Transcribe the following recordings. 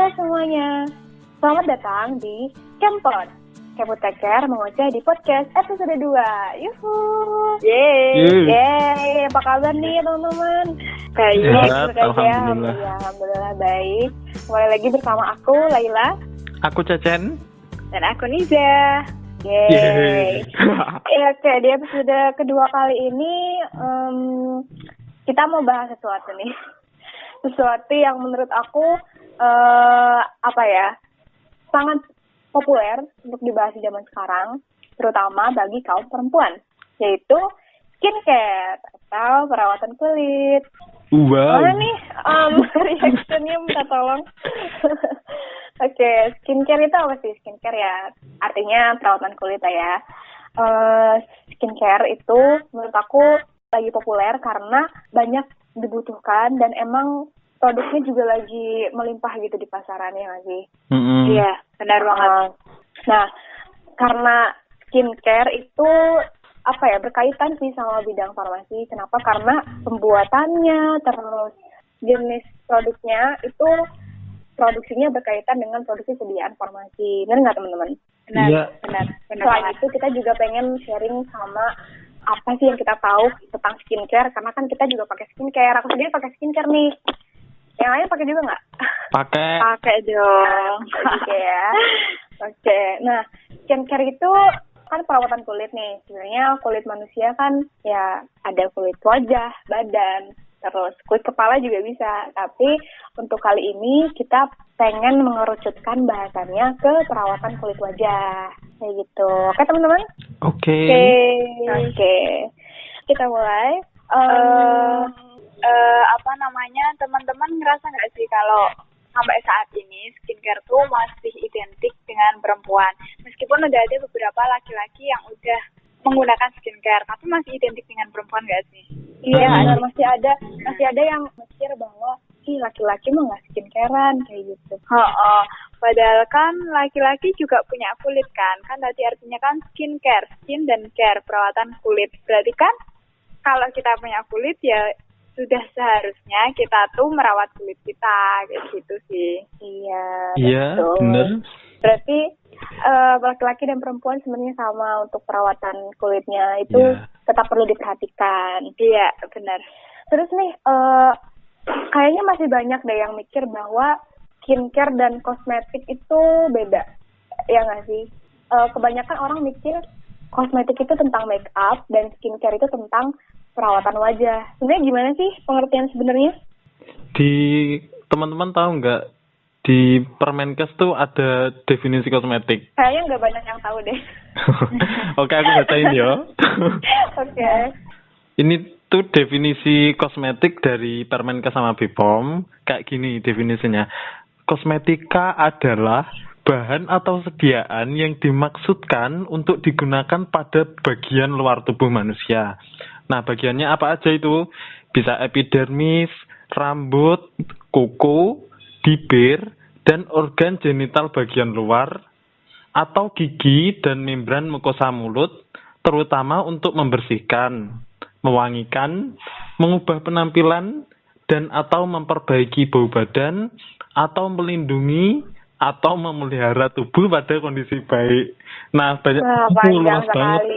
Halo semuanya, selamat datang di Kempot. Kempot Care mengoceh di podcast episode 2. Yuhu. Yeay. Apa kabar nih teman-teman? Baik, alhamdulillah. Alhamdulillah baik. Kembali lagi bersama aku, Laila. Aku Cecen. Dan aku Niza. Yeay. Oke, di episode kedua kali ini kita mau bahas sesuatu nih. Sesuatu yang menurut aku sangat populer untuk dibahas di zaman sekarang, terutama bagi kaum perempuan, yaitu skincare atau perawatan kulit. Wow. Mana nih reaction-nya minta tolong. Oke, skincare itu apa sih? Skincare ya artinya perawatan kulit ya. Skincare itu menurut aku lagi populer karena banyak dibutuhkan dan emang produknya juga lagi melimpah gitu di pasarannya lagi. Iya, benar banget. Nah, karena skincare itu berkaitan sih sama bidang farmasi. Kenapa? Karena pembuatannya terus jenis produknya itu produksinya berkaitan dengan produksi sediaan farmasi. Benar nggak teman-teman? Benar, iya. benar Selain banget. itu kita juga pengen sharing sama apa sih yang kita tahu tentang skincare, karena kan kita juga pakai skincare. Aku sendiri pakai skincare nih. Yang lain pakai juga nggak? Pakai dong. Oke ya. Oke. Nah, skincare itu kan perawatan kulit nih. Sebenarnya kulit manusia kan ya ada kulit wajah, badan, terus kulit kepala juga bisa. Tapi untuk kali ini kita pengen mengerucutkan bahasannya ke perawatan kulit wajah. Kayak gitu. Oke teman-teman? Oke. Oke. Kita mulai. Teman-teman ngerasa nggak sih kalau sampai saat ini skincare tuh masih identik dengan perempuan, meskipun udah ada beberapa laki-laki yang udah menggunakan skincare, tapi masih identik dengan perempuan nggak sih? Iya, masih ada yang mikir bahwa laki-laki mah nggak skincarean kayak gitu. Padahal kan laki-laki juga punya kulit kan tadi artinya kan skincare, skin dan care, perawatan kulit. Berarti kan kalau kita punya kulit ya sudah seharusnya kita tuh merawat kulit kita, kayak gitu sih. Iya, benar. Berarti laki-laki dan perempuan sebenarnya sama untuk perawatan kulitnya itu tetap perlu diperhatikan. Iya, benar. Terus nih, kayaknya masih banyak deh yang mikir bahwa skincare dan kosmetik itu beda, ya nggak sih? Kebanyakan orang mikir kosmetik itu tentang make up dan skincare itu tentang perawatan wajah. Sebenarnya gimana sih pengertian sebenarnya? Di teman-teman tahu nggak, di Permenkes tuh ada definisi kosmetik. Kayaknya nggak banyak yang tahu deh. Oke, aku bacain ya. Oke. Ini tuh definisi kosmetik dari Permenkes sama BPOM. Kayak gini definisinya. Kosmetika adalah bahan atau sediaan yang dimaksudkan untuk digunakan pada bagian luar tubuh manusia. Nah, bagiannya apa aja itu? Bisa epidermis, rambut, kuku, bibir, dan organ genital bagian luar, atau gigi dan membran mukosa mulut, terutama untuk membersihkan, mewangikan, mengubah penampilan, dan atau memperbaiki bau badan, atau melindungi, atau memelihara tubuh pada kondisi baik. Nah, panjang sekali.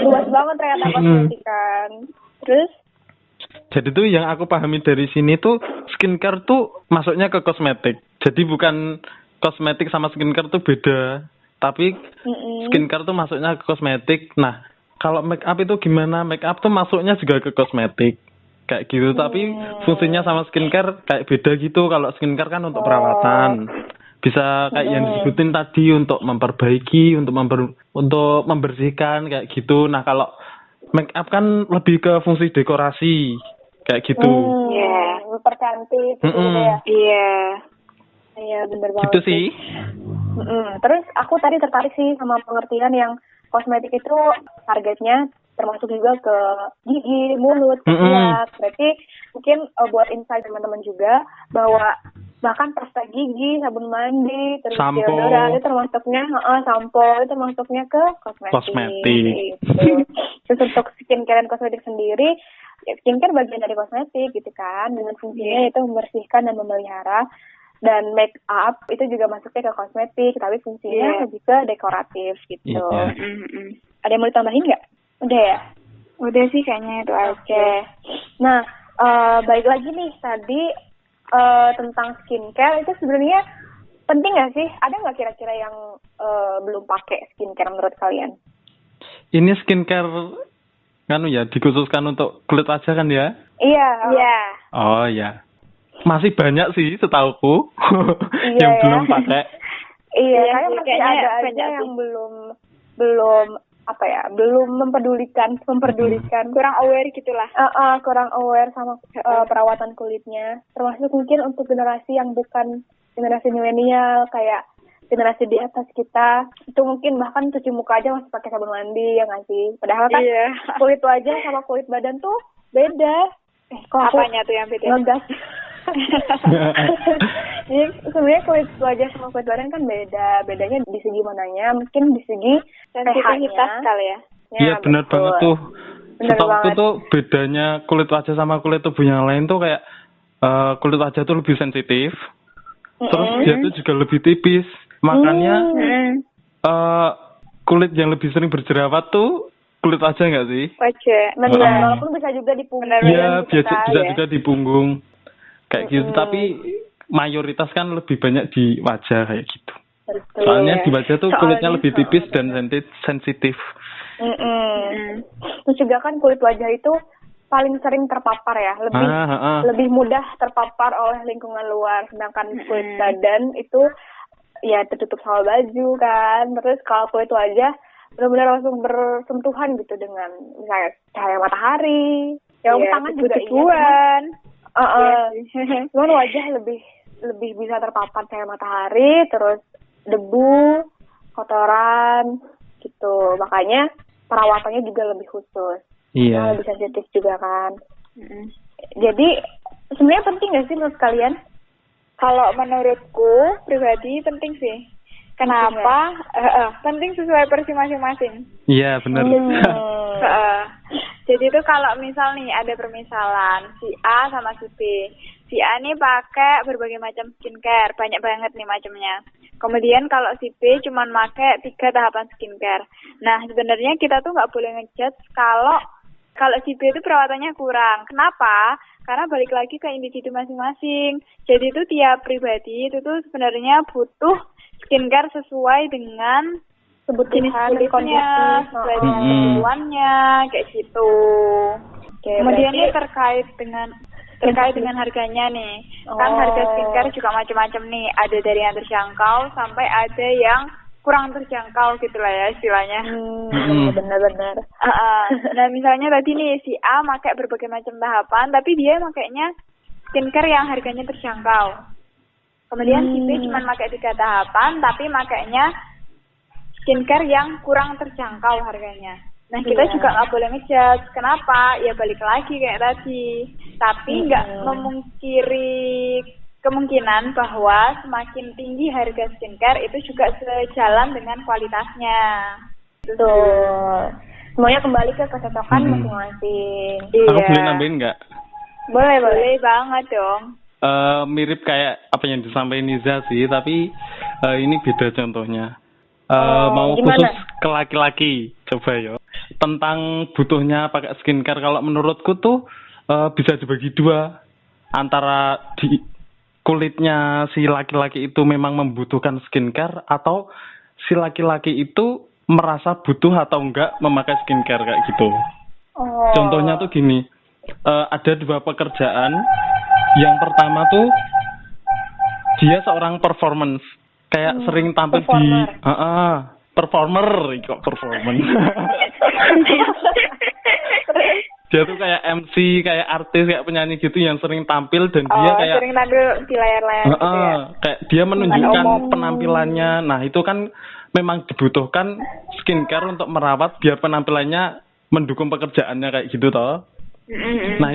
Luas banget ternyata kosmetik kan. Terus? Jadi tuh yang aku pahami dari sini tuh skincare tuh masuknya ke kosmetik. Jadi bukan kosmetik sama skincare tuh beda. Tapi skincare tuh masuknya ke kosmetik. Nah, kalau make up itu gimana? Make up tuh masuknya juga ke kosmetik. Kayak gitu, tapi fungsinya sama skincare kayak beda gitu. Kalau skincare kan untuk perawatan, bisa kayak yang disebutin tadi untuk memperbaiki, untuk membersihkan kayak gitu. Nah, kalau make up kan lebih ke fungsi dekorasi kayak gitu. Mempercantik gitu ya. Iya, benar banget. Gitu sih. Terus aku tadi tertarik sih sama pengertian yang kosmetik itu targetnya termasuk juga ke gigi, mulut, kulit. Berarti mungkin buat insight teman-teman juga bahwa bahkan pasta gigi, sabun mandi, terus deodoran itu termasuknya sampo itu termasuknya ke kosmetik. Gitu. Terus untuk skincare dan kosmetik sendiri, ya skincare bagian dari kosmetik gitu kan, dengan fungsinya yaitu membersihkan dan memelihara dan make up itu juga masuknya ke kosmetik, tapi fungsinya lebih ke dekoratif gitu. Ada yang mau ditambahin nggak? Udah ya? Udah sih kayaknya itu aja. Oke. Nah, balik lagi nih tadi tentang skincare itu sebenarnya penting nggak sih? Ada nggak kira-kira yang belum pakai skincare menurut kalian? Ini skincare kan ya dikhususkan untuk kulit wajah kan ya? Iya. Iya. Oh ya. Masih banyak sih setauku Iya, yang ya. belum pakai. Iya, Iya, kayak masih kayaknya ada aja banyak yang sih. belum mempedulikan, Kurang aware gitulah. kurang aware sama perawatan kulitnya. Termasuk mungkin untuk generasi yang bukan generasi milenial, kayak generasi di atas kita, itu mungkin bahkan cuci muka aja masih pakai sabun mandi, ya nggak sih? Padahal kan Iya. kulit wajah sama kulit badan tuh beda. Kok aku Apanya tuh yang beda? ngegas? Jadi sebenarnya kulit wajah sama kulit badan kan beda. Bedanya di segi mananya, mungkin di segi Sensitivitas pH-nya. kali ya. Iya benar betul. banget tuh. Bener Setauku banget. tuh bedanya kulit wajah sama kulit tubuh yang lain tuh kayak kulit wajah tuh lebih sensitif. Terus dia tuh juga lebih tipis. Makanya kulit yang lebih sering berjerawat tuh kulit wajah nggak sih? Wajah. Benar, walaupun bisa juga di punggung. Iya, gitu bisa kan. juga di punggung. Kayak gitu, tapi mayoritas kan lebih banyak di wajah kayak gitu. Betul. Soalnya di wajah tuh kulitnya Soalnya, lebih tipis dan sensitif. Terus juga kan kulit wajah itu paling sering terpapar ya, lebih mudah terpapar oleh lingkungan luar. Sedangkan kulit badan itu ya tertutup sama baju kan. Terus kalau kulit wajah benar-benar langsung bersentuhan gitu dengan misalnya cahaya matahari. Ya, tangan juga debu-debuan. Cuman wajah lebih bisa terpapar cahaya matahari, terus debu, kotoran gitu. Makanya perawatannya juga lebih khusus. Iya. Lebih sensitif juga kan. Jadi sebenarnya penting nggak sih menurut kalian? Kalau menurutku pribadi penting sih. Kenapa? Penting sesuai porsi masing-masing. Iya benar. Jadi itu kalau misal nih ada permisalan si A sama si B. Si A nih pakai berbagai macam skincare, banyak banget nih macamnya. Kemudian kalau si B cuman pakai 3 tahapan skincare. Nah sebenarnya kita tuh nggak boleh ngejudge kalau si B itu perawatannya kurang. Kenapa? Karena balik lagi ke individu masing-masing. Jadi itu tiap pribadi itu tuh sebenarnya butuh skincare sesuai dengan jenis kulitnya, sesuai dengan kebutuhannya, kayak gitu. Kemudian ini terkait dengan harganya nih. Kan harga skincare juga macam-macam nih. Ada dari yang terjangkau sampai ada yang kurang terjangkau gitu lah ya istilahnya. Benar-benar. Nah misalnya tadi nih si A pakai berbagai macam tahapan, tapi dia makainya skincare yang harganya terjangkau. Kemudian si B cuma pakai 3 tahapan, tapi makainya skincare yang kurang terjangkau harganya. Nah kita juga nggak boleh ngejudge. Kenapa? Ya balik lagi kayak tadi. Tapi nggak memungkiri kemungkinan bahwa semakin tinggi harga skincare itu juga sejalan dengan kualitasnya. Betul. Semuanya kembali ke kecocokan masing-masing. Aku boleh nambahin nggak? Boleh banget dong. Mirip kayak apa yang disampaikan Niza sih, tapi ini beda contohnya. Mau gimana? khusus ke laki-laki, coba ya. Tentang butuhnya pakai skincare, kalau menurutku tuh bisa dibagi 2. Antara di kulitnya si laki-laki itu memang membutuhkan skincare, atau si laki-laki itu merasa butuh atau enggak memakai skincare kayak gitu. Contohnya tuh gini, ada 2 pekerjaan. Yang pertama tuh dia seorang performance, kayak sering tampil performer. di performer kok performance. Dia tuh kayak MC, kayak artis, kayak penyanyi gitu yang sering tampil dan dia kayak sering tampil di layar-layar gitu ya. Kayak dia menunjukkan penampilannya. Nah, itu kan memang dibutuhkan skincare untuk merawat biar penampilannya mendukung pekerjaannya kayak gitu toh. Nah,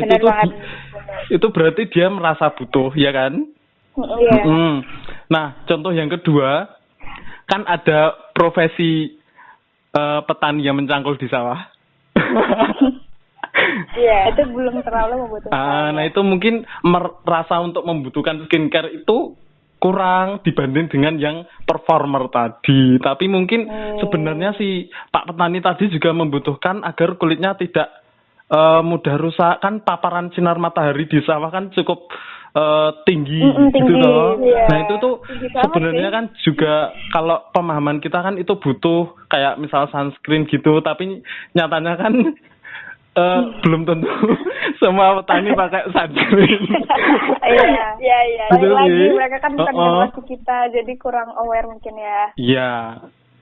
itu berarti dia merasa butuh, ya kan? Iya. Nah, contoh yang kedua, kan ada profesi petani yang mencangkul di sawah. Iya, itu belum terlalu membutuhkan. Nah, itu mungkin merasa untuk membutuhkan skincare itu kurang dibanding dengan yang performer tadi. Tapi mungkin sebenarnya si Pak Petani tadi juga membutuhkan agar kulitnya tidak mudah rusak. Kan paparan sinar matahari di sawah kan cukup tinggi gitu loh. Iya. Nah itu tuh sebenarnya kan juga kalau pemahaman kita kan itu butuh kayak misal sunscreen gitu, tapi nyatanya kan belum tentu semua petani pakai sunscreen. Iya. Balik lagi mereka kan bukan generasi kita, jadi kurang aware mungkin ya. Iya.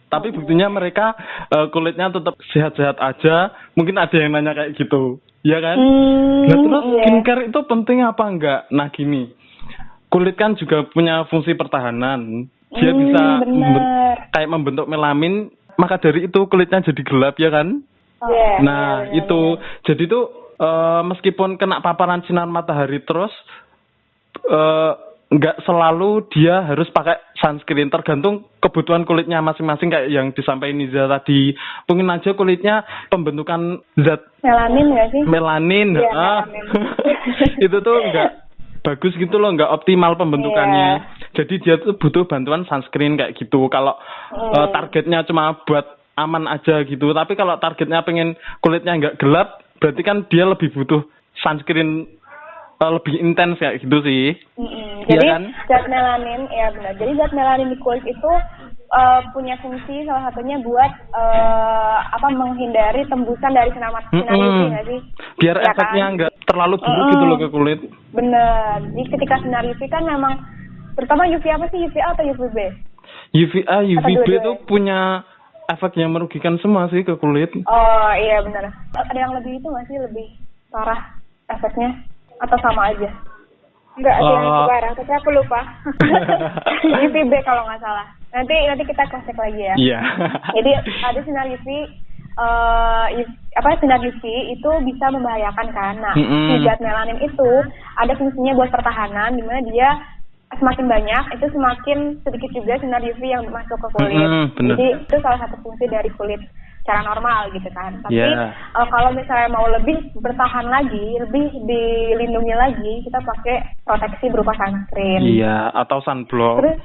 Tapi buktinya mereka kulitnya tetap sehat-sehat aja. Mungkin ada yang nanya kayak gitu. Iya kan? Nah terus skincare itu penting apa enggak? Nah gini, kulit kan juga punya fungsi pertahanan. Dia bisa kayak membentuk melamin, maka dari itu kulitnya jadi gelap ya kan? Nah itu, jadi tuh meskipun kena paparan sinar matahari terus, nggak selalu dia harus pakai sunscreen, tergantung kebutuhan kulitnya masing-masing kayak yang disampaikan Niza tadi. Mungkin aja kulitnya pembentukan zat melanin nggak sih? Melanin, melanin. itu tuh nggak bagus gitu loh, nggak optimal pembentukannya. Jadi dia tuh butuh bantuan sunscreen kayak gitu. Kalau targetnya cuma buat aman aja gitu, tapi kalau targetnya pengen kulitnya nggak gelap, berarti kan dia lebih butuh sunscreen lebih intens kayak gitu sih. Jadi ya kan? zat melanin, ya benar. Jadi zat melanin di kulit itu punya fungsi salah satunya buat menghindari tembusan dari sinar UV nggak sih? Biar ya efeknya kan? nggak terlalu buruk gitu loh ke kulit. Bener. Jadi ketika sinar UV kan memang, terutama UV apa sih? UVA atau UVB? UVA, UVB itu punya efek yang merugikan semua sih ke kulit. Oh iya benar. Ada yang lebih itu nggak sih, lebih parah efeknya? Atau sama aja? Enggak ada yang parah, tapi aku lupa. UVB kalau nggak salah. Nanti kita cek lagi ya. Iya. Jadi ada sinar UV, sinar UV itu bisa membahayakan kan. Nah, zat melanin itu ada fungsinya buat pertahanan, dimana dia semakin banyak itu semakin sedikit juga sinar UV yang masuk ke kulit. Jadi itu salah satu fungsi dari kulit secara normal gitu kan. Tapi kalau misalnya mau lebih bertahan lagi, lebih dilindungi lagi, kita pakai proteksi berupa sunscreen. Iya, atau sunblock. Terus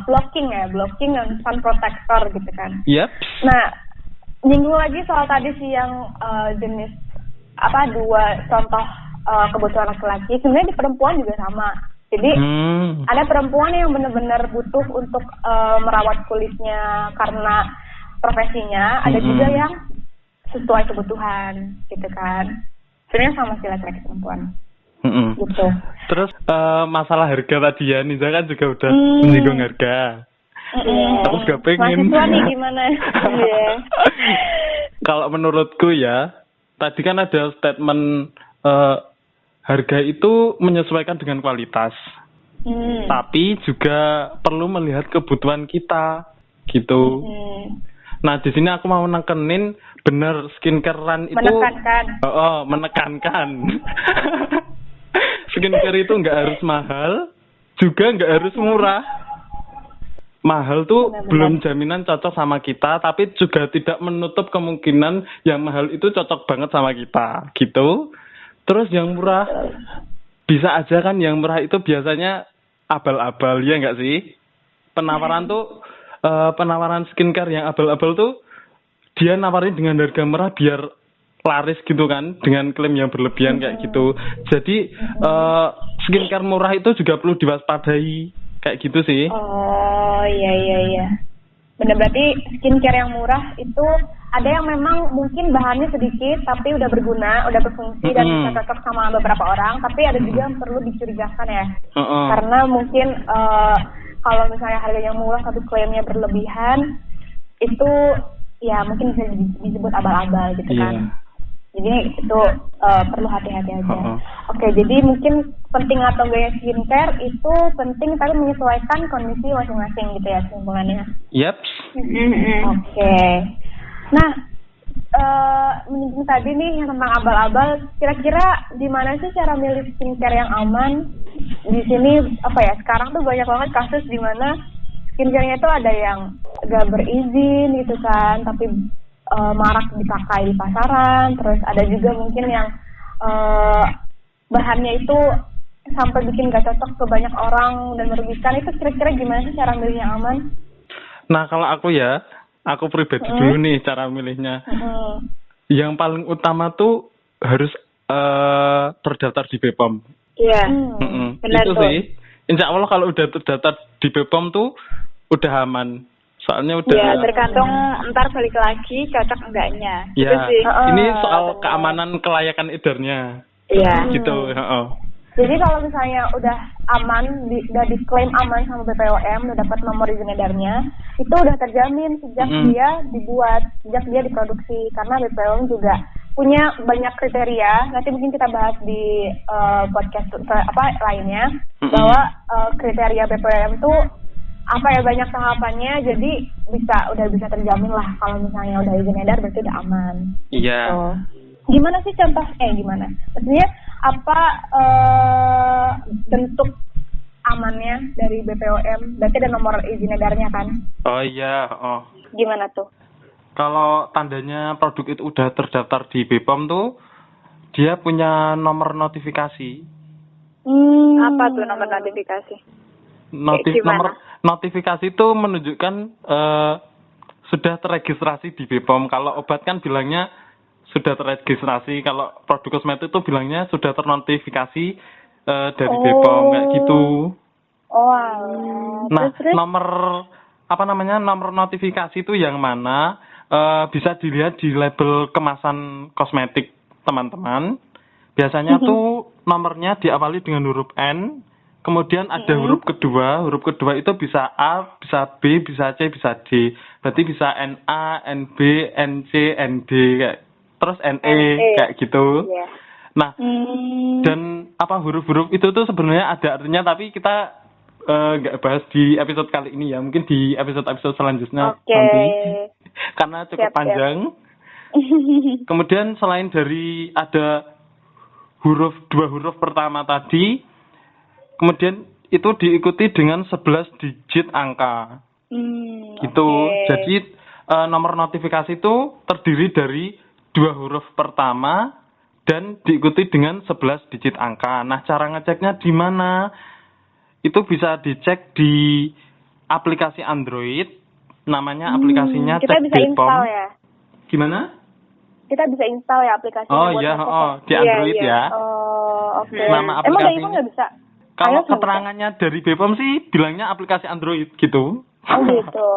blocking dan sun protector gitu kan. Yep. Nah, nyinggung lagi soal tadi sih yang jenis dua contoh kebutuhan laki-laki. Sebenarnya di perempuan juga sama. Jadi ada perempuan yang benar-benar butuh untuk merawat kulitnya karena profesinya, ada juga yang sesuai kebutuhan gitu kan. Sebenarnya sama sih laki-laki perempuan. Gitu. Terus masalah harga tadi ya, Niza kan juga udah menyinggung harga. Aku juga pengen. Mahasiswa nih gimana? Kalau menurutku ya, tadi kan ada statement harga itu menyesuaikan dengan kualitas. Tapi juga perlu melihat kebutuhan kita gitu. Nah, di sini aku mau nekenin bener skincarean itu menekankan. Skincare itu nggak harus mahal, juga nggak harus murah. Mahal tuh belum jaminan cocok sama kita, tapi juga tidak menutup kemungkinan yang mahal itu cocok banget sama kita, gitu. Terus yang murah, bisa aja kan yang murah itu biasanya abal-abal, ya nggak sih? Penawaran skincare yang abal-abal tuh dia nawarin dengan harga murah biar laris gitu kan, dengan klaim yang berlebihan kayak gitu. Jadi skincare murah itu juga perlu diwaspadai kayak gitu sih. Oh iya. Benar, berarti skincare yang murah itu ada yang memang mungkin bahannya sedikit tapi udah berguna, udah berfungsi dan bisa cocok sama beberapa orang. Tapi ada juga yang perlu dicurigakan ya, karena mungkin kalau misalnya harganya murah tapi klaimnya berlebihan, itu ya mungkin bisa disebut abal-abal gitu kan. Jadi itu perlu hati-hati aja. Oke, jadi mungkin penting atau enggaknya skincare itu penting tapi menyesuaikan kondisi masing-masing gitu ya kesimpulannya. Yep. Oke. Nah, menyinggung tadi nih yang tentang abal-abal, kira-kira di mana sih cara milih skincare yang aman? Di sini sekarang tuh banyak banget kasus di mana skincare-nya itu ada yang gak berizin gitu kan, tapi marak dipakai di pasaran. Terus ada juga mungkin yang bahannya itu sampai bikin gak cocok ke banyak orang dan merugikan, itu kira-kira gimana sih cara milih yang aman? Nah, kalau aku pribadi dulu nih cara milihnya. Yang paling utama tuh harus terdaftar di BPOM. Iya. Benar itu tuh. sih. Insya Allah kalau udah terdaftar di BPOM tuh udah aman. Soalnya udah. Ya, tergantung ntar balik lagi cocok enggaknya. Ya, Gitu sih. ini soal keamanan kelayakan edarnya. Iya. Gitu. Jadi kalau misalnya udah aman, udah diklaim aman sama BPOM, udah dapat nomor izin edarnya, itu udah terjamin sejak dia dibuat, sejak dia diproduksi. Karena BPOM juga punya banyak kriteria. Nanti mungkin kita bahas di podcast lainnya, bahwa kriteria BPOM tuh banyak tahapannya. Jadi udah bisa terjamin lah kalau misalnya udah izin edar berarti udah aman. Iya. Gimana sih gimana? Maksudnya apa bentuk amannya dari BPOM? Berarti ada nomor izin edarnya kan? Oh iya, Gimana tuh? Kalau tandanya produk itu udah terdaftar di BPOM tuh, dia punya nomor notifikasi. Apa tuh nomor notifikasi? Nomor notifikasi itu menunjukkan sudah terregistrasi di BPOM. Kalau obat kan bilangnya sudah terregistrasi, kalau produk kosmetik itu bilangnya sudah ternotifikasi dari BPOM kayak gitu. Nah, terus? nomor notifikasi itu yang mana bisa dilihat di label kemasan kosmetik, teman-teman. Biasanya tuh nomornya diawali dengan huruf N, kemudian ada huruf kedua itu bisa A, bisa B, bisa C, bisa D. Berarti bisa NA, NB, NC, ND kayak terus NE kayak gitu. Yeah. Nah, dan huruf-huruf itu tuh sebenarnya ada artinya, tapi kita nggak bahas di episode kali ini ya, mungkin di episode selanjutnya nanti karena cukup panjang. Kemudian selain dari ada dua huruf pertama tadi, kemudian itu diikuti dengan 11 digit angka. Gitu. Jadi nomor notifikasi itu terdiri dari 2 huruf pertama dan diikuti dengan 11 digit angka. Nah, cara ngeceknya di mana? Itu bisa dicek di aplikasi Android. Namanya aplikasinya kita Cek bisa BPOM. install ya? Gimana? Kita bisa install ya aplikasinya. Oh iya, di Android ya. Oke. Nama Emang dari aplikasinya iPhone nggak bisa? Kalau iOS keterangannya dari BPOM sih bilangnya aplikasi Android gitu. Oh gitu.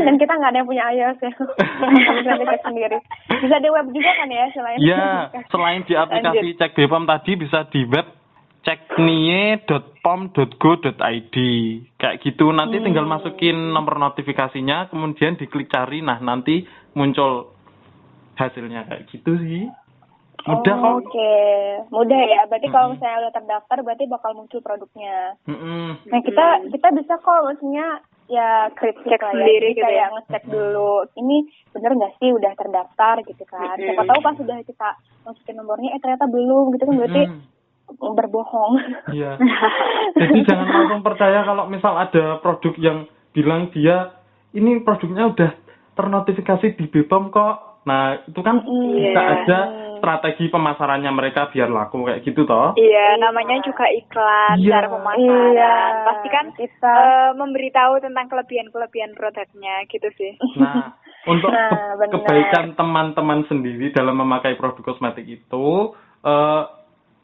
Dan kita nggak ada yang punya iOS ya. Bisa cek sendiri. Bisa di web juga kan ya selain? Iya, selain di aplikasi Cek BPOM tadi bisa di web ceknie.pom.go.id kayak gitu. Nanti tinggal masukin nomor notifikasinya, kemudian diklik cari, nah nanti muncul hasilnya kayak gitu sih. Mudah kok. Oke, mudah ya. Berarti kalau misalnya udah terdaftar berarti bakal muncul produknya. Nah kita bisa kok maksudnya ya kritik lah ya. Sendiri Jadi gitu kayak ya. ngecek dulu. Ini bener nggak sih udah terdaftar gitu kan? Siapa tahu pas sudah kita masukin nomornya ternyata belum gitu kan, berarti berbohong. Iya. Jadi jangan langsung percaya kalau misal ada produk yang bilang dia ini produknya udah ternotifikasi di BPOM kok. Nah, itu kan bisa ada strategi pemasarannya mereka biar laku kayak gitu toh. Iya, namanya juga iklan, cara pemasaran. Iya. Pasti kan kita memberitahu tentang kelebihan-kelebihan produknya gitu sih. Nah, untuk kebaikan teman-teman sendiri dalam memakai produk kosmetik itu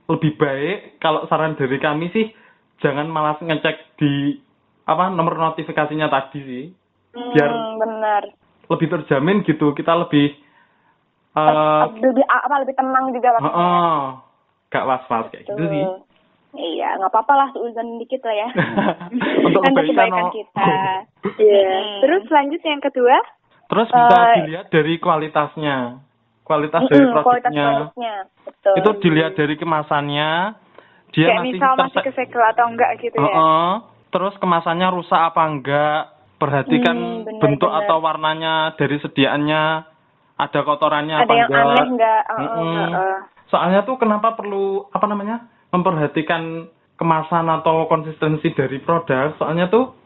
lebih baik kalau saran dari kami sih jangan malas ngecek di nomor notifikasinya tadi sih. Biar benar. Lebih terjamin gitu. Kita lebih lebih tenang juga maksudnya. Gak was-was kayak gitu sih. Iya, nggak apa-apa lah, seuzon dikit lah ya. Untuk kebaikan kita. Iya. Terus lanjut yang kedua? Terus bisa dilihat dari kualitasnya. Kualitas dari produknya. Betul. Itu dilihat dari kemasannya. Dia kayak misal masih kesegel atau enggak gitu ya. Terus kemasannya rusak apa enggak. Perhatikan bentuk atau warnanya dari sediaannya. Ada kotorannya ada apa yang enggak. Aneh enggak. Soalnya tuh kenapa perlu memperhatikan kemasan atau konsistensi dari produk. Soalnya tuh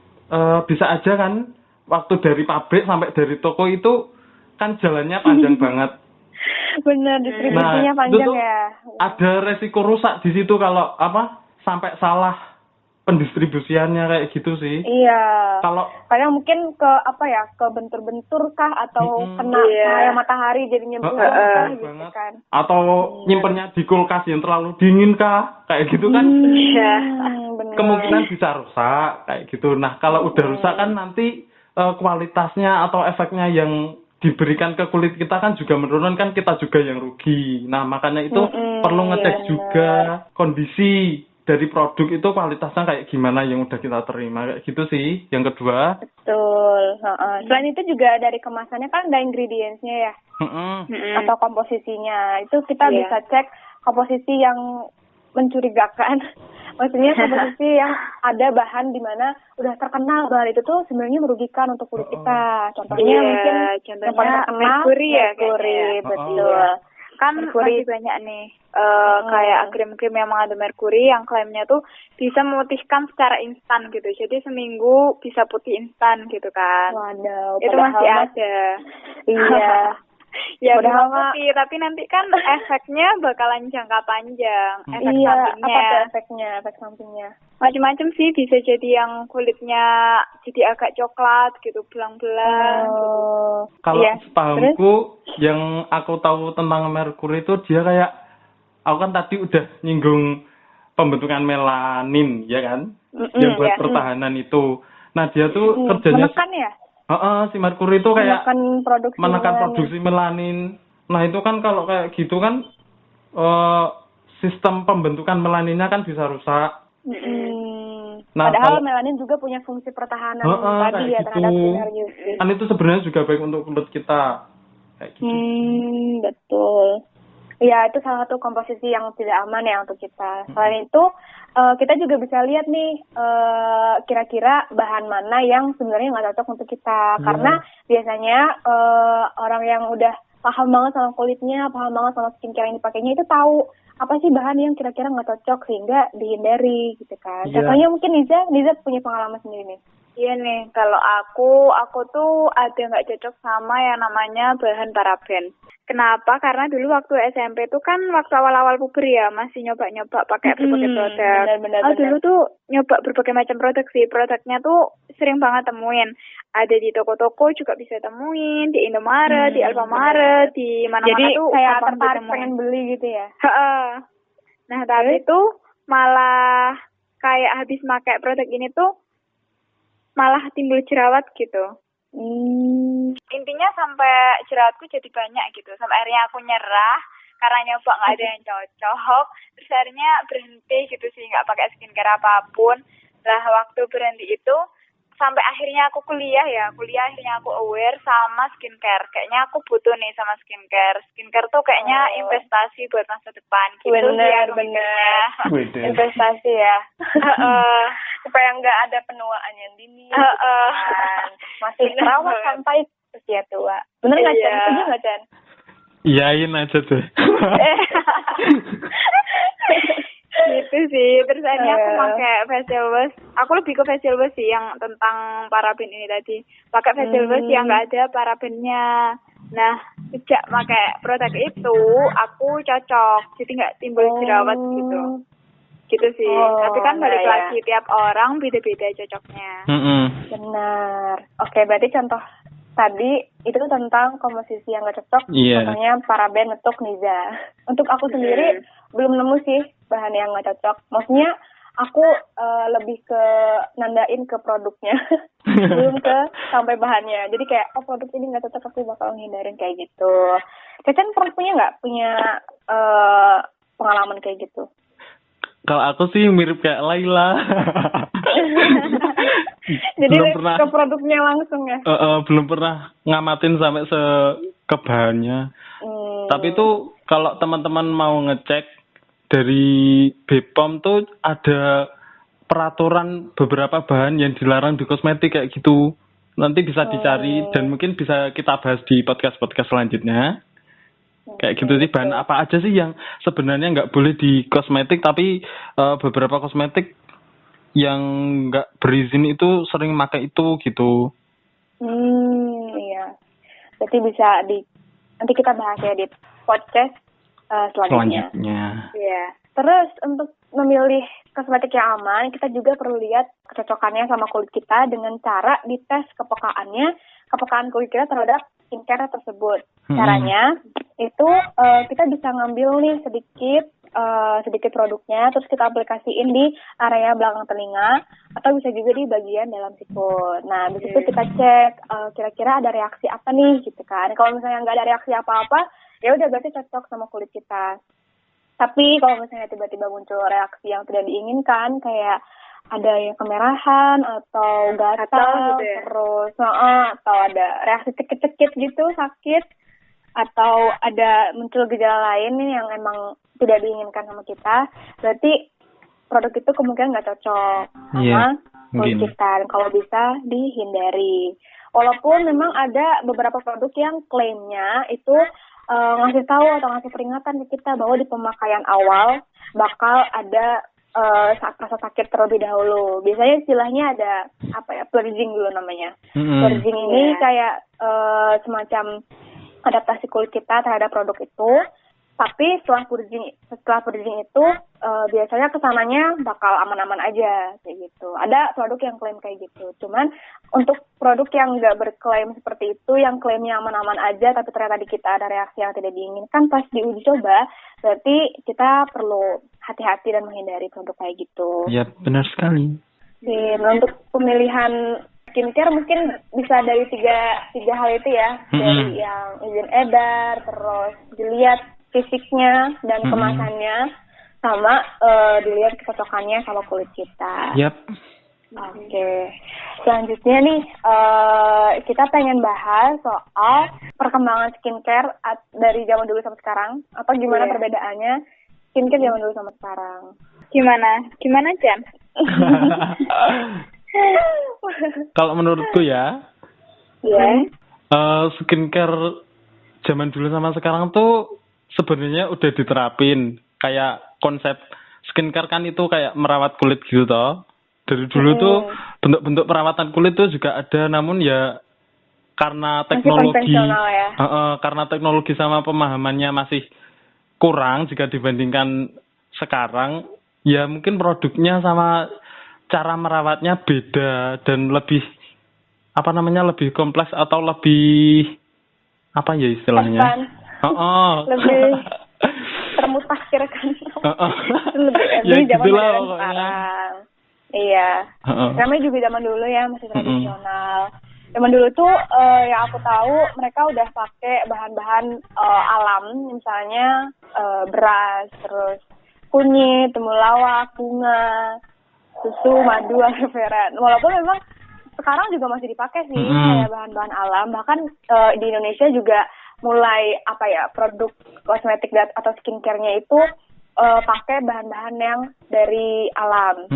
bisa aja kan waktu dari pabrik sampai dari toko itu kan jalannya panjang banget. Benar, distribusinya panjang ya. Ada resiko rusak di situ kalau sampai salah pendistribusiannya kayak gitu sih. Iya. Kalau kadang mungkin ke bentur-bentur kah atau kena cahaya matahari jadinya berubah gitu banget. kan. Atau nyimpennya di kulkas yang terlalu dingin kah kayak gitu kan. Kemungkinan bisa rusak kayak gitu. Nah, kalau udah rusak kan nanti kualitasnya atau efeknya yang diberikan ke kulit kita kan juga menurun, kan kita juga yang rugi. Nah, makanya itu perlu ngecek juga kondisi dari produk itu kualitasnya kayak gimana yang udah kita terima kayak gitu sih. Yang kedua. Betul. Selain itu juga dari kemasannya kan ada ingredients-nya ya. Atau komposisinya. Itu kita bisa cek komposisi yang mencurigakan. Maksudnya komposisi yang ada bahan di mana udah terkenal bahan itu tuh sebenarnya merugikan untuk kulit kita. Contohnya mungkin yang paling terkenal merkuri, betul. Kan masih banyak nih kayak krim-krim yang mengandung merkuri yang klaimnya tuh bisa memutihkan secara instan gitu. Jadi seminggu bisa putih instan gitu kan. Waduh, itu masih ada. Iya. Ya memang putih, tapi nanti kan efeknya bakalan jangka panjang. Efek sampingnya. Apa efeknya? Efek sampingnya. Macam-macam sih, bisa jadi yang kulitnya jadi agak coklat gitu, belang-belang. Kalau sepahamku yang aku tahu tentang merkuri itu dia kayak, aku kan tadi udah nyinggung pembentukan melanin, ya kan? Yang buat pertahanan itu. Nah, dia tuh kerjanya menekan ya? si merkuri itu kayak menekan produksi melanin. Nah, itu kan kalau kayak gitu kan sistem pembentukan melaninnya kan bisa rusak. Nah, padahal melanin juga punya fungsi pertahanan tadi ya terhadap sinar UV. Kan itu sebenarnya juga baik untuk kulit kita. Kayak gitu. Betul. Ya, itu salah satu komposisi yang tidak aman ya untuk kita. Selain itu, kita juga bisa lihat nih, kira-kira bahan mana yang sebenarnya nggak cocok untuk kita. Karena biasanya orang yang udah paham banget sama kulitnya, paham banget sama skincare yang dipakainya itu tahu apa sih bahan yang kira-kira nggak cocok sehingga dihindari gitu kan. Contohnya mungkin Niza punya pengalaman sendiri nih. Iya nih, kalau aku tuh ada nggak cocok sama yang namanya bahan paraben. Kenapa? Karena dulu waktu SMP tuh kan waktu awal-awal puber ya, masih nyoba-nyoba pakai berbagai produk. Benar. Dulu tuh nyoba berbagai macam produk sih. Produknya tuh sering banget temuin. Ada di toko-toko juga bisa temuin, di Indomaret, di Alfamaret, di mana-mana. Jadi tuh kayak tertarik pengen beli gitu ya? Nah, tapi tuh malah kayak habis pakai produk ini tuh malah timbul jerawat gitu. Intinya sampai jerawatku jadi banyak gitu. Sampai akhirnya aku nyerah karena nyoba nggak ada yang cocok. Terus akhirnya berhenti gitu sih, nggak pakai skincare apapun. Lah waktu berhenti itu sampai akhirnya aku kuliah akhirnya aku aware sama skincare. Kayaknya aku butuh nih sama skincare. Skincare tuh kayaknya investasi buat masa depan gitu. Bener. Investasi ya. Supaya nggak ada penuaan yang dini. Masih perawat sampai usia tua. Bener nggak, Chan? Setuju nggak, Chan? Iyain aja tuh. Gitu sih. Terus akhirnya aku pakai facial wash. Aku lebih ke facial wash sih yang tentang paraben ini tadi. Pakai facial wash yang nggak ada parabennya. Nah, sejak pakai produk itu aku cocok. Jadi nggak timbul jerawat gitu. Gitu sih. Tapi kan balik lagi tiap orang beda-beda cocoknya. Benar. Oke, berarti contoh tadi itu tentang komposisi yang gak cocok. Contohnya paraben untuk Niza. Untuk aku sendiri belum nemu sih bahan yang gak cocok. Maksudnya aku lebih ke nandain ke produknya. Belum ke sampai bahannya. Jadi kayak produk ini gak cocok, aku bakal ngindarin kayak gitu. Cacan punya pengalaman kayak gitu? Kalau aku sih mirip kayak Laila. Jadi ke produknya langsung ya? Belum pernah ngamatin sampai ke bahannya. Tapi tuh kalau teman-teman mau ngecek dari BPOM tuh ada peraturan beberapa bahan yang dilarang di kosmetik kayak gitu. Nanti bisa dicari dan mungkin bisa kita bahas di podcast-podcast selanjutnya. Kayak gitu sih, bahan apa aja sih yang sebenarnya nggak boleh di kosmetik, tapi beberapa kosmetik yang nggak berizin itu sering pakai itu gitu. Iya. Berarti bisa nanti kita bahas ya di podcast selanjutnya. Iya. Terus untuk memilih kosmetik yang aman, kita juga perlu lihat kecocokannya sama kulit kita dengan cara dites kepekaan kulit kita terhadap skincare tersebut. Caranya itu kita bisa ngambil nih sedikit produknya, terus kita aplikasiin di area belakang telinga atau bisa juga di bagian dalam siku. Nah, di situ kita cek kira-kira ada reaksi apa nih gitu kan. Kalau misalnya nggak ada reaksi apa-apa, ya udah berarti cocok sama kulit kita. Tapi kalau misalnya tiba-tiba muncul reaksi yang tidak diinginkan, kayak ada yang kemerahan atau gatal gitu ya? terus atau ada reaksi cekit-cekit gitu, sakit, atau ada muncul gejala lain nih yang emang tidak diinginkan sama kita, berarti produk itu kemungkinan nggak cocok sama kulit kita. Dan kalau bisa dihindari. Walaupun memang ada beberapa produk yang klaimnya itu ngasih tahu atau ngasih peringatan ke kita bahwa di pemakaian awal bakal ada rasa sakit terlebih dahulu. Biasanya istilahnya ada purging dulu namanya. Purging ini kayak semacam adaptasi kulit kita terhadap produk itu. Tapi setelah purging itu biasanya kesananya bakal aman-aman aja kayak gitu. Ada produk yang klaim kayak gitu. Cuman untuk produk yang nggak berklaim seperti itu, yang klaimnya aman-aman aja, tapi ternyata di kita ada reaksi yang tidak diinginkan pas diuji coba, berarti kita perlu hati-hati dan menghindari produk kayak gitu. Iya, benar sekali. Untuk pemilihan skincare mungkin bisa dari tiga hal itu ya, dari yang izin edar, terus dilihat fisiknya dan kemasannya, sama dilihat kecocokannya sama kulit kita. Yap. Oke. Selanjutnya nih, kita pengen bahas soal perkembangan skincare dari zaman dulu sampai sekarang, atau gimana perbedaannya skincare zaman dulu sama sekarang. Gimana Jan? Kalau menurutku ya, skincare zaman dulu sama sekarang tuh sebenarnya udah diterapin. Kayak konsep skincare kan itu kayak merawat kulit gitu toh. Dari dulu tuh bentuk-bentuk perawatan kulit tuh juga ada, namun ya karena teknologi karena teknologi sama pemahamannya masih kurang jika dibandingkan sekarang, ya mungkin produknya sama cara merawatnya beda dan lebih lebih kompleks atau lebih apa ya istilahnya? Lebih termutakhirkan. Lebih zaman modern sekarang. Iya. Namanya juga zaman dulu ya masih tradisional. Zaman dulu tuh yang aku tahu mereka udah pakai bahan-bahan alam, misalnya beras, terus kunyit, temulawak, bunga, susu, madu, aloe vera. Walaupun memang sekarang juga masih dipakai sih kayak bahan-bahan alam. Bahkan di Indonesia juga mulai produk kosmetik atau skincare-nya itu pakai bahan-bahan yang dari alam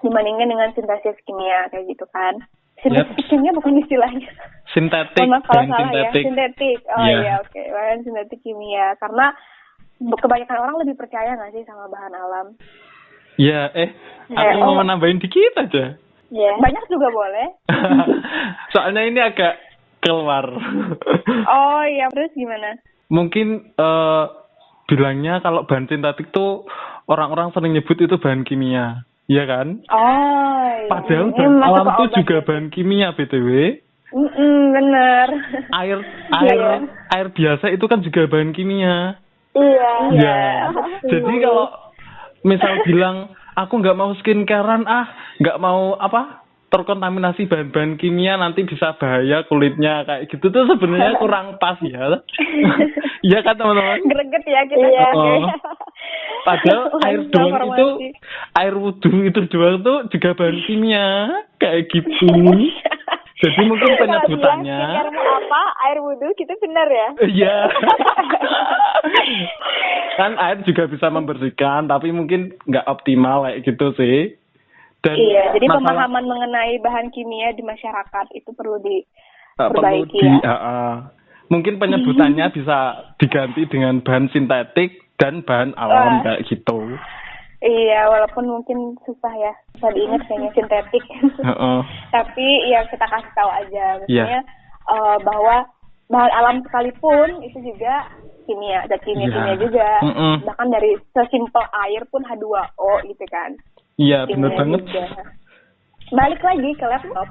dibandingkan dengan sintesis kimia kayak gitu kan. Sintesis kimia bukan istilahnya. Sintetik. Sintetik. Oke. Bahan sintetik kimia. Karena kebanyakan orang lebih percaya nggak sih sama bahan alam? Aku mau nambahin dikit aja. Banyak juga boleh. Soalnya ini agak keluar. Terus gimana? Mungkin bilangnya kalau bahan sintetik tuh orang-orang sering nyebut itu bahan kimia, iya kan? Padahal bahan alam tuh juga bahan kimia BTW. Bener. Air biasa itu kan juga bahan kimia. Iya. Jadi kalau misal bilang aku nggak mau skincarean, nggak mau terkontaminasi bahan-bahan kimia, nanti bisa bahaya kulitnya kayak gitu tuh sebenarnya kurang pas ya. Iya kan teman-teman? Greget ya kita. Padahal air wudhu itu doang tuh juga bahan kimia kayak gitu. Jadi mungkin penyebutannya air wudhu gitu benar ya? Iya. Kan air juga bisa membersihkan, tapi mungkin nggak optimal kayak gitu sih. Dan jadi pemahaman mengenai bahan kimia di masyarakat itu perlu diperbaiki ya. Mungkin penyebutannya bisa diganti dengan bahan sintetik dan bahan alam kayak gitu. Iya, walaupun mungkin susah ya, bisa diingat kayaknya sintetik. Tapi ya kita kasih tahu aja, maksudnya bahwa bahan alam sekalipun itu juga kimia, zat kimia juga. Bahkan dari sesimpel air pun H2O gitu kan. Iya, benar banget. Juga. Balik lagi ke laptop.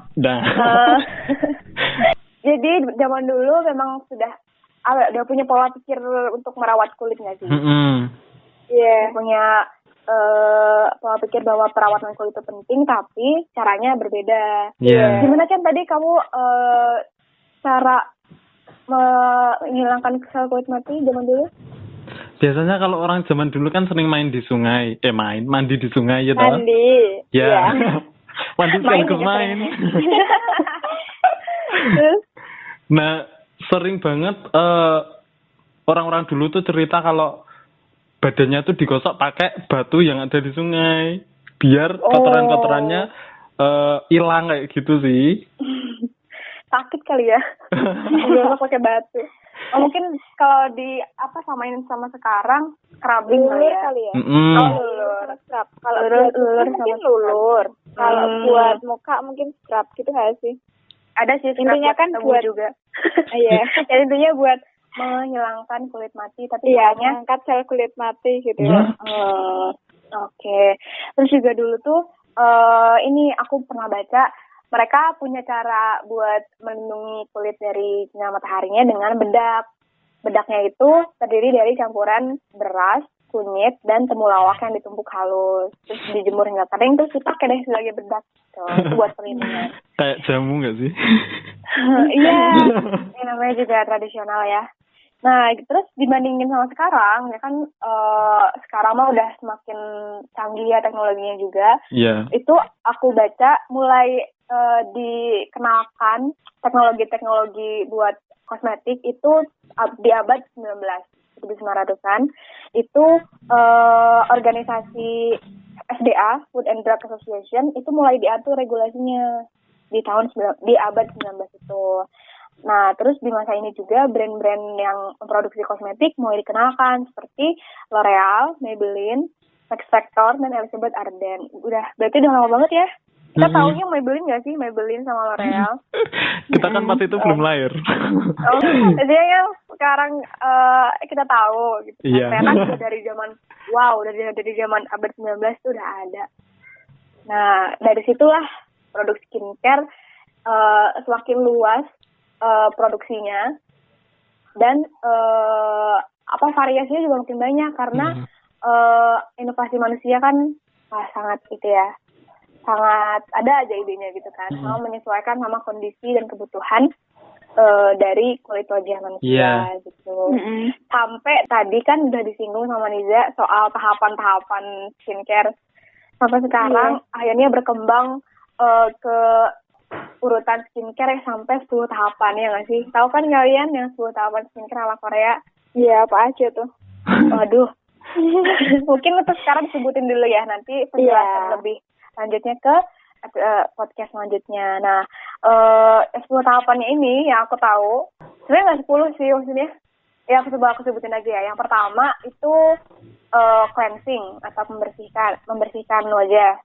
Jadi zaman dulu memang udah punya pola pikir untuk merawat kulit nggak sih? Iya. Punya pola pikir bahwa perawatan kulit itu penting, tapi caranya berbeda. Gimana kan tadi kamu cara menghilangkan sel kulit mati zaman dulu? Biasanya kalau orang zaman dulu kan sering main di sungai, mandi di sungai ya toh? Mandi. Ya. Mandi sekaligus main. Nah, sering banget orang-orang dulu tuh cerita kalau badannya tuh digosok pakai batu yang ada di sungai, biar kotoran-kotorannya hilang kayak gitu sih. Sakit kali ya. Digosok pakai batu. Mungkin kalau samain sama sekarang scrubbing kali ya. Lulur. Scrub. Kalau lulur mungkin lulur. Kalau buat muka mungkin scrub gitu nggak sih? Ada sih intinya kan buat juga. Iya. Ya, intinya buat menghilangkan kulit mati, tapi mengangkat sel kulit mati gitu. Oke. Terus juga dulu tuh ini aku pernah baca mereka punya cara buat melindungi kulit dari sinar mataharinya dengan bedak. Bedaknya itu terdiri dari campuran beras, kunyit, dan temulawak yang ditumbuk halus. Terus dijemur hingga kering, terus dipakai deh sebagai bedak. Itu buat perlindungan. Kayak jamu nggak sih? Iya, ini namanya juga tradisional ya. Nah, terus dibandingin sama sekarang, ya kan sekarang mah udah semakin canggih ya teknologinya juga. Iya. Itu aku baca mulai dikenalkan teknologi-teknologi buat kosmetik itu di abad 19, 1900-an. Itu organisasi FDA, Food and Drug Association, itu mulai diatur regulasinya di abad 19 itu. Nah, terus di masa ini juga brand-brand yang memproduksi kosmetik mulai dikenalkan seperti L'Oreal, Maybelline, Max Factor, dan Elizabeth Arden. Berarti udah lama banget ya. Kita taunya Maybelline nggak sih? Maybelline sama L'Oreal. Kita kan pas itu belum lahir. Jadi yang sekarang kita tahu gitu. Iya. Ternyata juga dari zaman abad 19 itu udah ada. Nah, dari situlah produk skincare semakin luas produksinya, dan variasinya juga makin banyak karena inovasi manusia kan sangat ada aja idenya gitu kan, mau menyesuaikan sama kondisi dan kebutuhan dari kulit wajah manusia gitu. Sampai tadi kan udah disinggung sama Niza soal tahapan-tahapan skincare, sampai sekarang akhirnya berkembang ke urutan skincare yang sampai 10 tahapan, ya nggak sih? Tahu kan kalian yang 10 tahapan skincare ala Korea? Iya, apa aja tuh? Waduh. Mungkin untuk sekarang disebutin dulu ya, nanti penjelasan lebih lanjutnya ke podcast selanjutnya. Nah, 10 tahapannya ini yang aku tahu, sebenarnya nggak 10 sih maksudnya. Ya, aku sebutin aja ya. Yang pertama itu cleansing atau membersihkan wajah.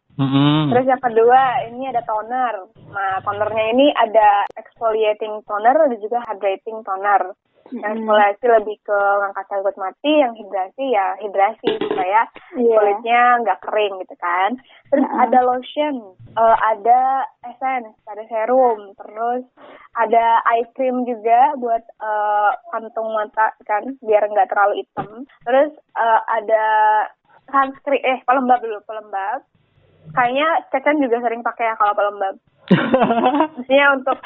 Terus yang kedua ini ada toner. Nah, tonernya ini ada exfoliating toner dan juga hydrating toner. Yang eksfoliasi lebih ke ngangkat sel kulit mati, yang hidrasi supaya kulitnya nggak kering gitu kan. Terus ada lotion, ada essence, ada serum, terus ada eye cream juga buat kantung mata kan biar nggak terlalu hitam. Terus ada sunscreen, pelembab. Kayaknya Cecen juga sering pakai ya kalau pelembab. Maksudnya untuk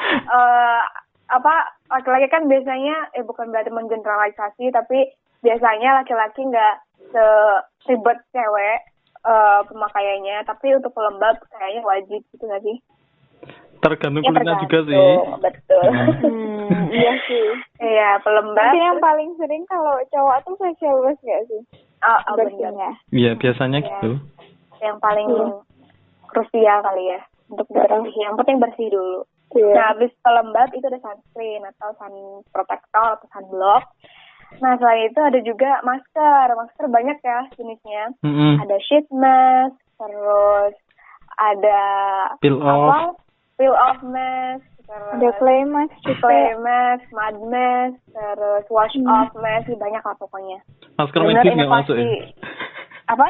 laki-laki kan biasanya bukan berarti mengeneralisasi, tapi biasanya laki-laki nggak seribet cewek pemakaiannya, tapi untuk pelembab kayaknya wajib gitu nggak sih? Tergantung kulitnya juga sih. Betul. Iya sih. Iya, pelembab. Mungkin yang paling sering kalau cowok tuh facial wash nggak sih? Benar. Iya, biasanya gitu. Yang paling krusial kali ya untuk bersih. Yang penting bersih dulu. Nah, habis pelembab itu ada sunscreen atau sun protector atau sunblock. Nah, selain itu ada juga masker. Masker banyak ya jenisnya. Ada sheet mask, terus ada peel off mask, Ada clay mask juga. clay mask, mud mask, terus wash off mask, banyak lah pokoknya. Masker Bener medis nggak masuk ya? Apa?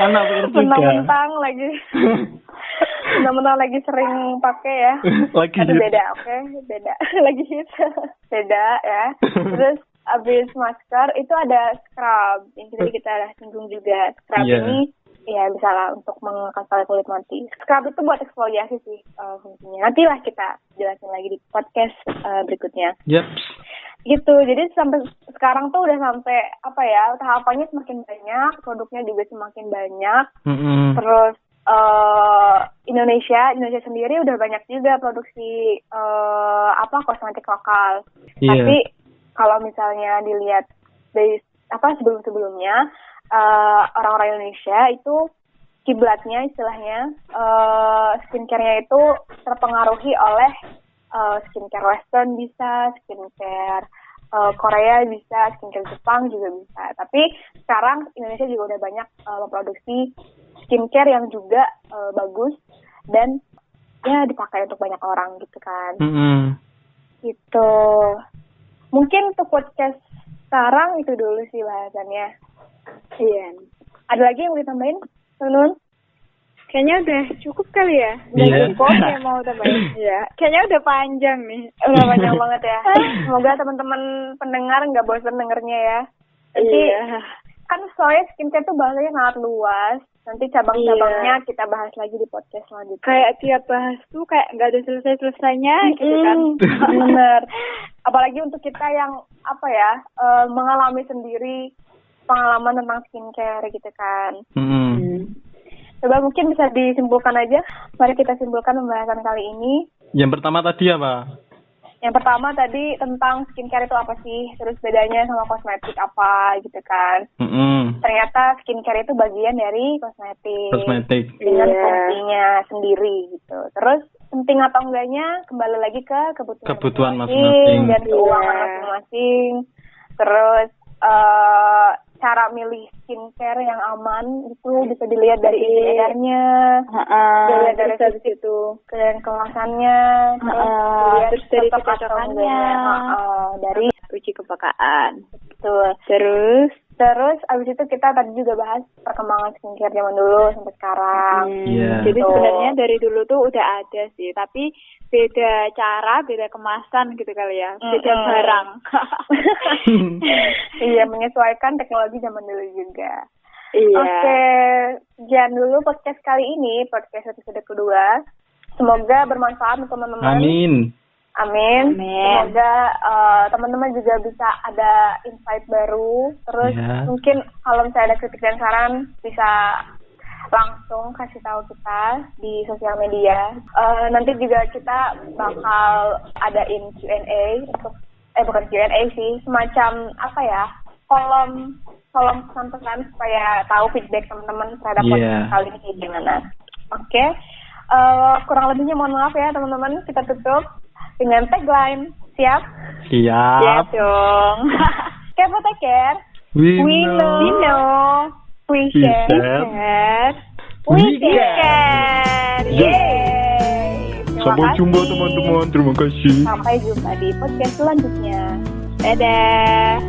Anak juga. Mentang-mentang lagi mentang-mentang lagi sering pakai ya. Lagi Aduh, hit. beda, oke, beda. Lagi hit. Beda ya. Terus abis masker itu ada scrub yang tadi kita udah singgung juga. Scrub Iya. ini ya bisa lah untuk mengangkat kulit mati. Scrub itu buat eksfoliasi sih fungsinya. Nantilah kita jelasin lagi di podcast berikutnya. Yep. Gitu, jadi sampai sekarang tuh udah sampai apa ya, tahapannya semakin banyak, produknya juga semakin banyak. Terus Indonesia sendiri udah banyak juga produksi kosmetik lokal. Iya. Tapi kalau misalnya dilihat dari sebelum-sebelumnya orang-orang Indonesia itu kiblatnya istilahnya skincare-nya itu terpengaruhi oleh skincare Western bisa, skincare Korea bisa, skincare Jepang juga bisa. Tapi sekarang Indonesia juga udah banyak memproduksi skincare yang juga bagus dan ya dipakai untuk banyak orang gitu kan. Gitu. Mungkin untuk podcast sekarang itu dulu sih bahasannya. Iya. Ada lagi yang mau ditambahin, Nun? Kayaknya udah cukup kali ya. Udah Iya. cukup. Kayak mau tambahin. Iya. Kayaknya udah panjang nih. Udah banyak banget ya. Semoga teman-teman pendengar nggak bosan dengernya ya. Nanti kan soalnya skincare tuh bahasanya sangat luas. Nanti cabang-cabangnya kita bahas lagi di podcast selanjutnya. Kayak tiap bahas tuh kayak nggak ada selesai-selesainya gitu kan. Bener. Apalagi untuk kita yang mengalami sendiri pengalaman tentang skincare gitu kan. Coba mungkin bisa disimpulkan aja. Mari kita simpulkan pembahasan kali ini. Yang pertama tadi apa? Yang pertama tadi tentang skincare itu apa sih? Terus bedanya sama kosmetik apa gitu kan. Ternyata skincare itu bagian dari kosmetik. Dengan fungsinya sendiri gitu. Terus penting atau enggaknya kembali lagi ke kebutuhan masing-masing dan keuangan masing-masing. Terus cara milih skincare yang aman itu bisa dilihat dari edarnya, dilihat dari itu dan kemasannya, terus dari kecocokannya, dari uji kepekaan. Betul. Terus abis itu kita tadi juga bahas perkembangan skincare zaman dulu sampai sekarang. Jadi sebenarnya dari dulu tuh udah ada sih, tapi beda cara, beda kemasan gitu kali ya, beda barang. Iya, menyesuaikan teknologi zaman dulu juga. Iya. Oke, sekian dulu podcast kali ini, podcast episode kedua. Semoga bermanfaat untuk teman-teman. Amin. Semoga teman-teman juga bisa ada insight baru. Terus mungkin kalau misalnya ada kritik dan saran bisa langsung kasih tahu kita di sosial media. Nanti juga kita bakal adain Q&A untuk bukan Q&A sih, semacam kolom pesan-pesan supaya tahu feedback teman-teman terhadap podcast kali ini kayak gimana. Oke. Kurang lebihnya mohon maaf ya teman-teman. Kita tutup dengan tagline. Siap? Siap dong. Kepo take care. We know. We share. We care. Yeay. Sampai jumpa teman-teman. Terima kasih. Sampai jumpa di podcast selanjutnya. Dadah.